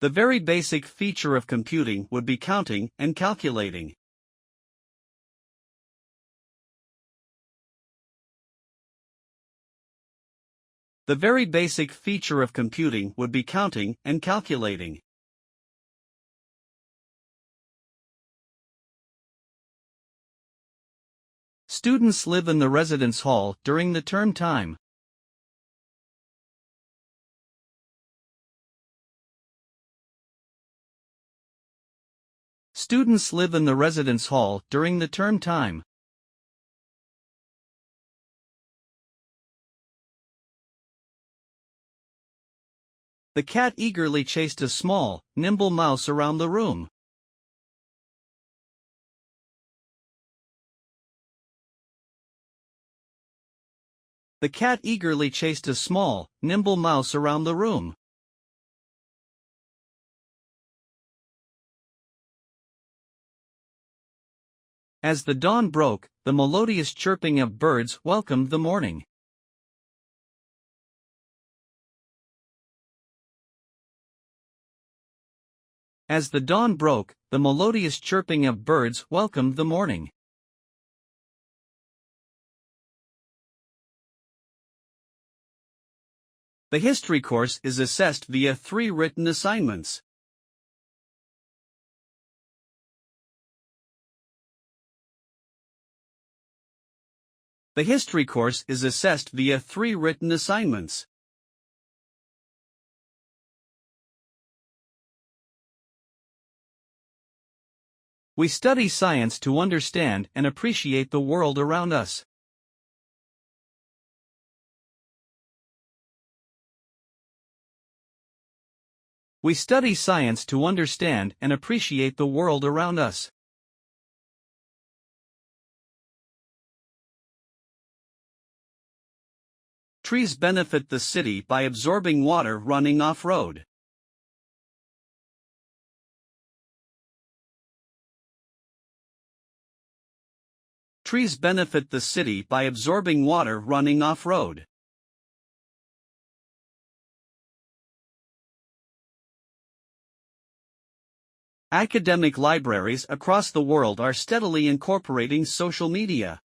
The very basic feature of computing would be counting and calculating. The very basic feature of computing would be counting and calculating. Students live in the residence hall during the term time. Students live in the residence hall during the term time. The cat eagerly chased a small, nimble mouse around the room. The cat eagerly chased a small, nimble mouse around the room. As the dawn broke, the melodious chirping of birds welcomed the morning. As the dawn broke, the melodious chirping of birds welcomed the morning. The history course is assessed via 3 written assignments. The history course is assessed via 3 written assignments. We study science to understand and appreciate the world around us. We study science to understand and appreciate the world around us. Trees benefit the city by absorbing water running off-road. Trees benefit the city by absorbing water running off-road. Academic libraries across the world are steadily incorporating social media.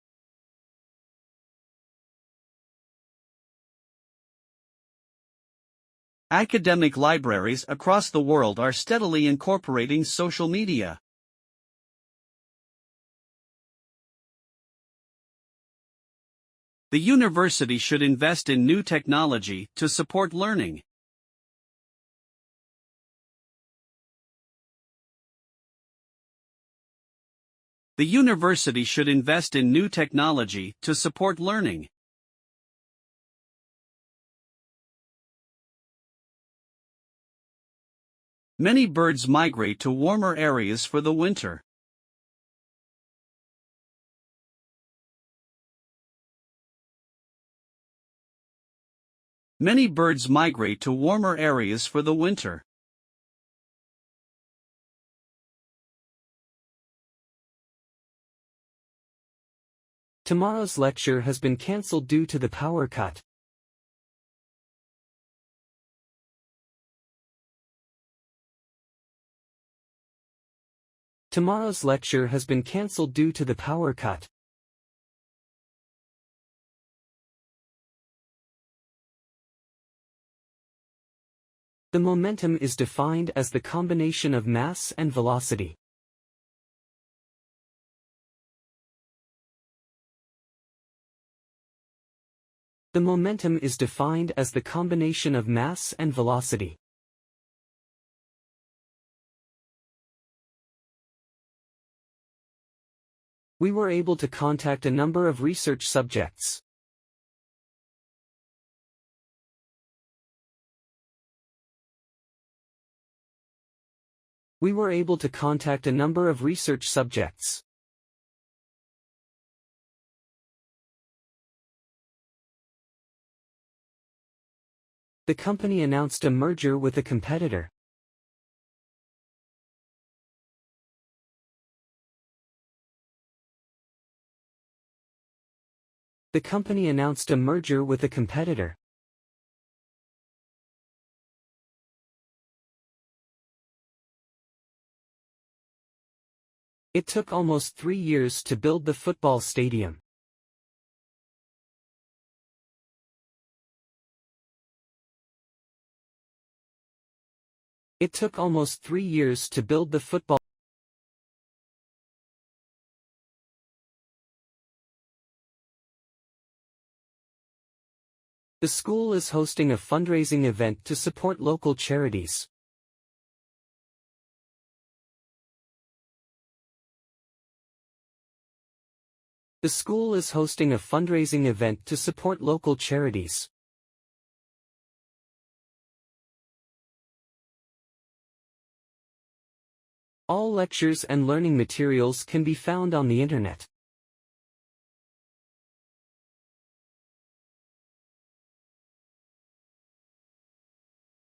Academic libraries across the world are steadily incorporating social media. The university should invest in new technology to support learning. The university should invest in new technology to support learning. Many birds migrate to warmer areas for the winter. Many birds migrate to warmer areas for the winter. Tomorrow's lecture has been cancelled due to the power cut. Tomorrow's lecture has been cancelled due to the power cut. The momentum is defined as the combination of mass and velocity. The momentum is defined as the combination of mass and velocity. We were able to contact a number of research subjects. We were able to contact a number of research subjects. The company announced a merger with a competitor. The company announced a merger with a competitor. It took almost 3 years to build the football stadium. It took almost 3 years to build the football. The school is hosting a fundraising event to support local charities. The school is hosting a fundraising event to support local charities. All lectures and learning materials can be found on the Internet.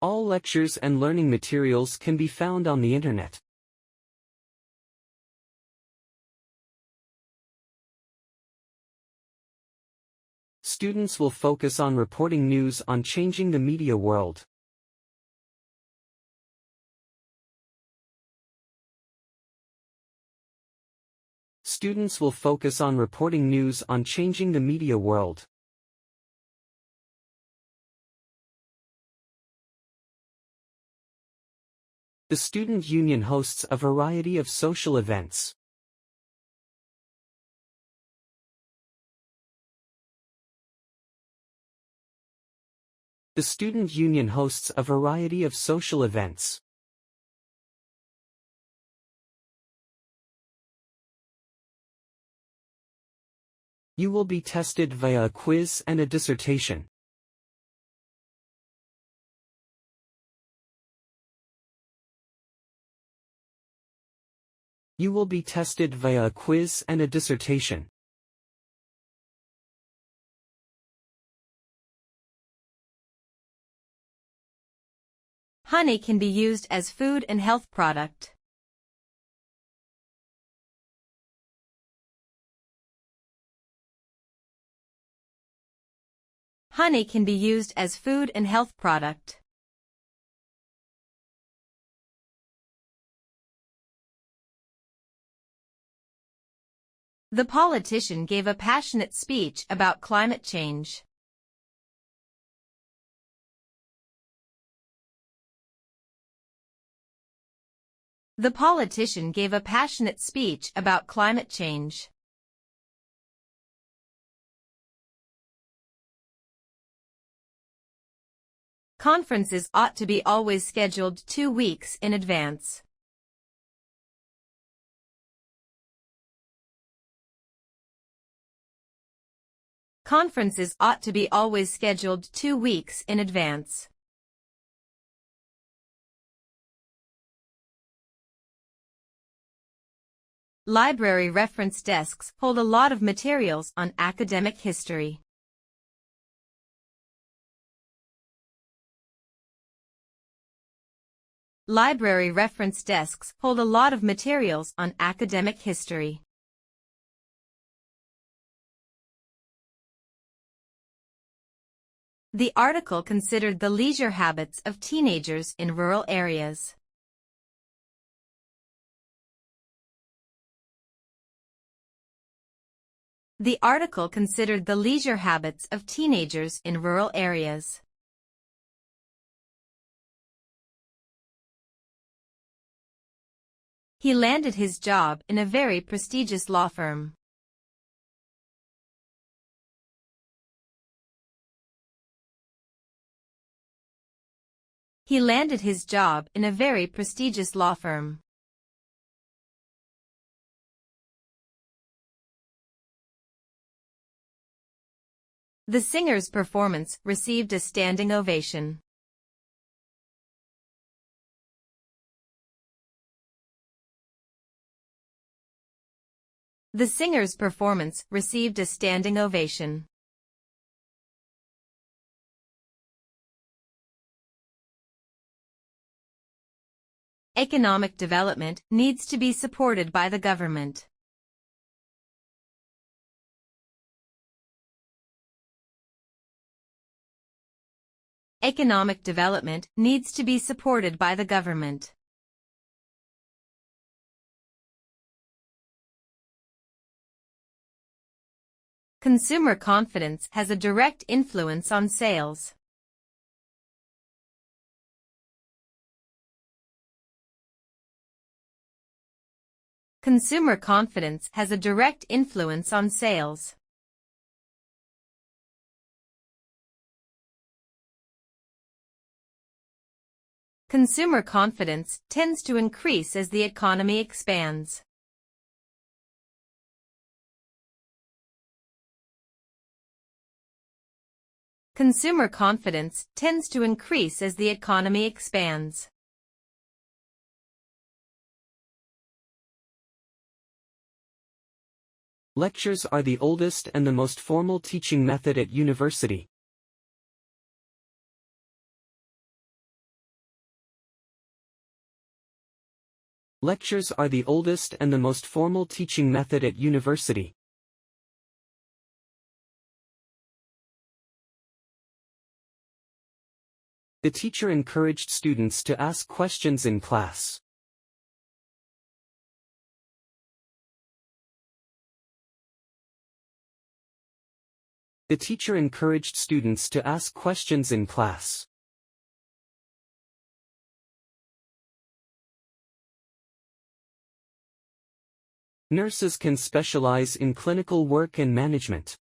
All lectures and learning materials can be found on the Internet. Students will focus on reporting news on changing the media world. Students will focus on reporting news on changing the media world. The student union hosts a variety of social events. The student union hosts a variety of social events. You will be tested via a quiz and a dissertation. You will be tested via a quiz and a dissertation. Honey can be used as food and health product. Honey can be used as food and health product. The politician gave a passionate speech about climate change. The politician gave a passionate speech about climate change. Conferences ought to be always scheduled 2 weeks in advance. Conferences ought to be always scheduled 2 weeks in advance. Library reference desks hold a lot of materials on academic history. Library reference desks hold a lot of materials on academic history. The article considered the leisure habits of teenagers in rural areas. The article considered the leisure habits of teenagers in rural areas. He landed his job in a very prestigious law firm. He landed his job in a very prestigious law firm. The singer's performance received a standing ovation. The singer's performance received a standing ovation. Economic development needs to be supported by the government. Economic development needs to be supported by the government. Consumer confidence has a direct influence on sales. Consumer confidence has a direct influence on sales. Consumer confidence tends to increase as the economy expands. Consumer confidence tends to increase as the economy expands. Lectures are the oldest and the most formal teaching method at university. Lectures are the oldest and the most formal teaching method at university. The teacher encouraged students to ask questions in class. The teacher encouraged students to ask questions in class. Nurses can specialize in clinical work and management.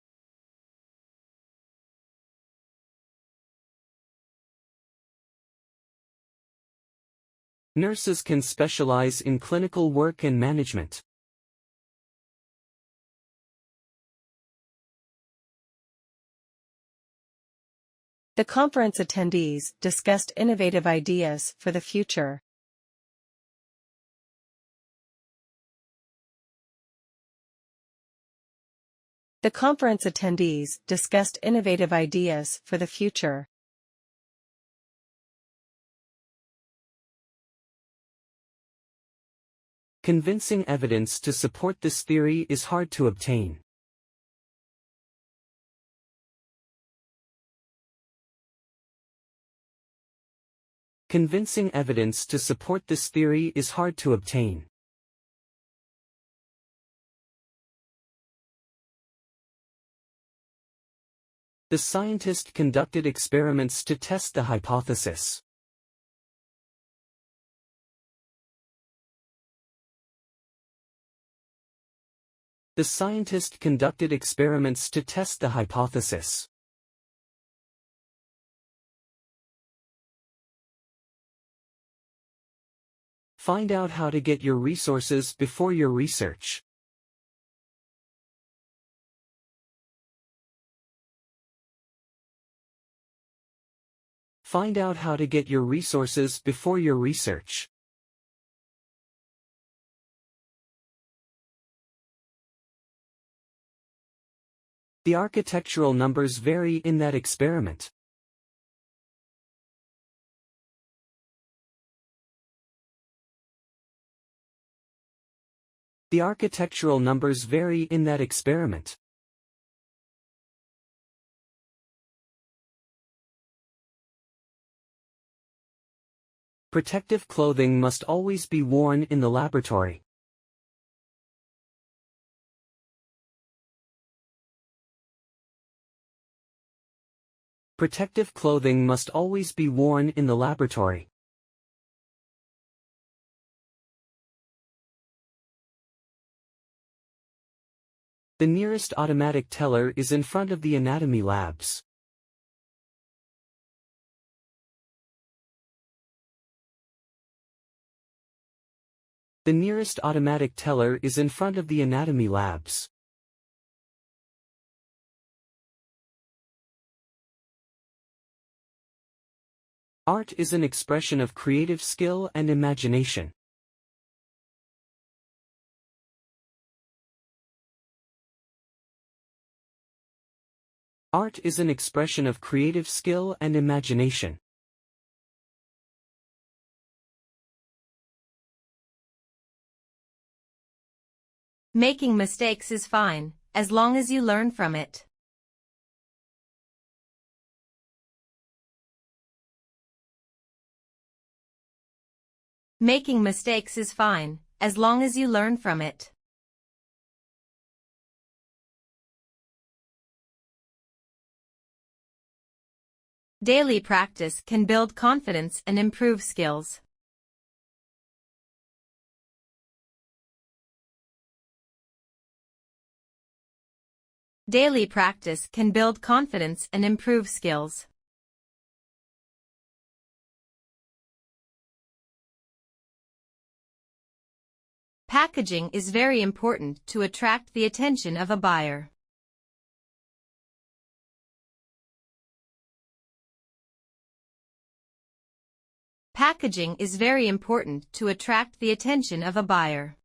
Nurses can specialize in clinical work and management. The conference attendees discussed innovative ideas for the future. The conference attendees discussed innovative ideas for the future. Convincing evidence to support this theory is hard to obtain. Convincing evidence to support this theory is hard to obtain. The scientist conducted experiments to test the hypothesis. The scientist conducted experiments to test the hypothesis. Find out how to get your resources before your research. Find out how to get your resources before your research. The architectural numbers vary in that experiment. The architectural numbers vary in that experiment. Protective clothing must always be worn in the laboratory. Protective clothing must always be worn in the laboratory. The nearest automatic teller is in front of the anatomy labs. The nearest automatic teller is in front of the anatomy labs. Art is an expression of creative skill and imagination. Art is an expression of creative skill and imagination. Making mistakes is fine, as long as you learn from it. Making mistakes is fine, as long as you learn from it. Daily practice can build confidence and improve skills. Daily practice can build confidence and improve skills. Packaging is very important to attract the attention of a buyer. Packaging is very important to attract the attention of a buyer.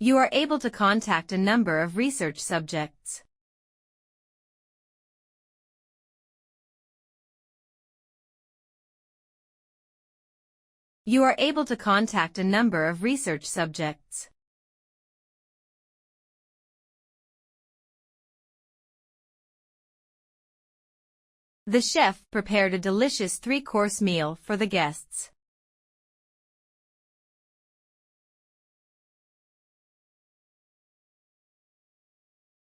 You are able to contact a number of research subjects. You are able to contact a number of research subjects. The chef prepared a delicious three-course meal for the guests.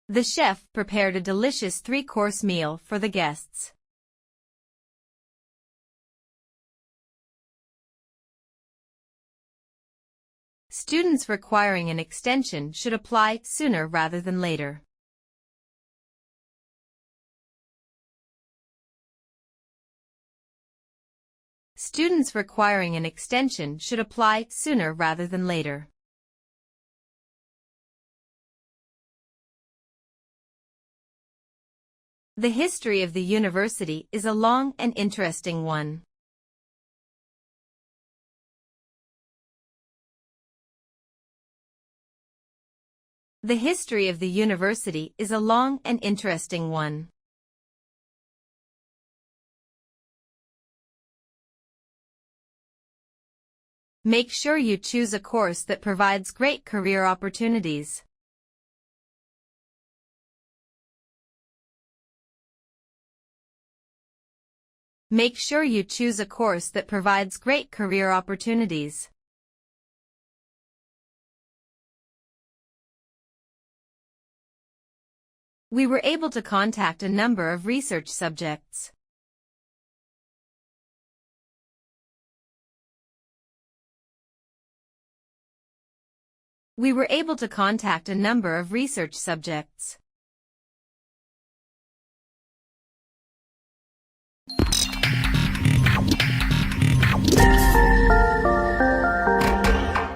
The chef prepared a delicious three-course meal for the guests. Students requiring an extension should apply sooner rather than later. Students requiring an extension should apply sooner rather than later. The history of the university is a long and interesting one. The history of the university is a long and interesting one. Make sure you choose a course that provides great career opportunities. Make sure you choose a course that provides great career opportunities. We were able to contact a number of research subjects. We were able to contact a number of research subjects.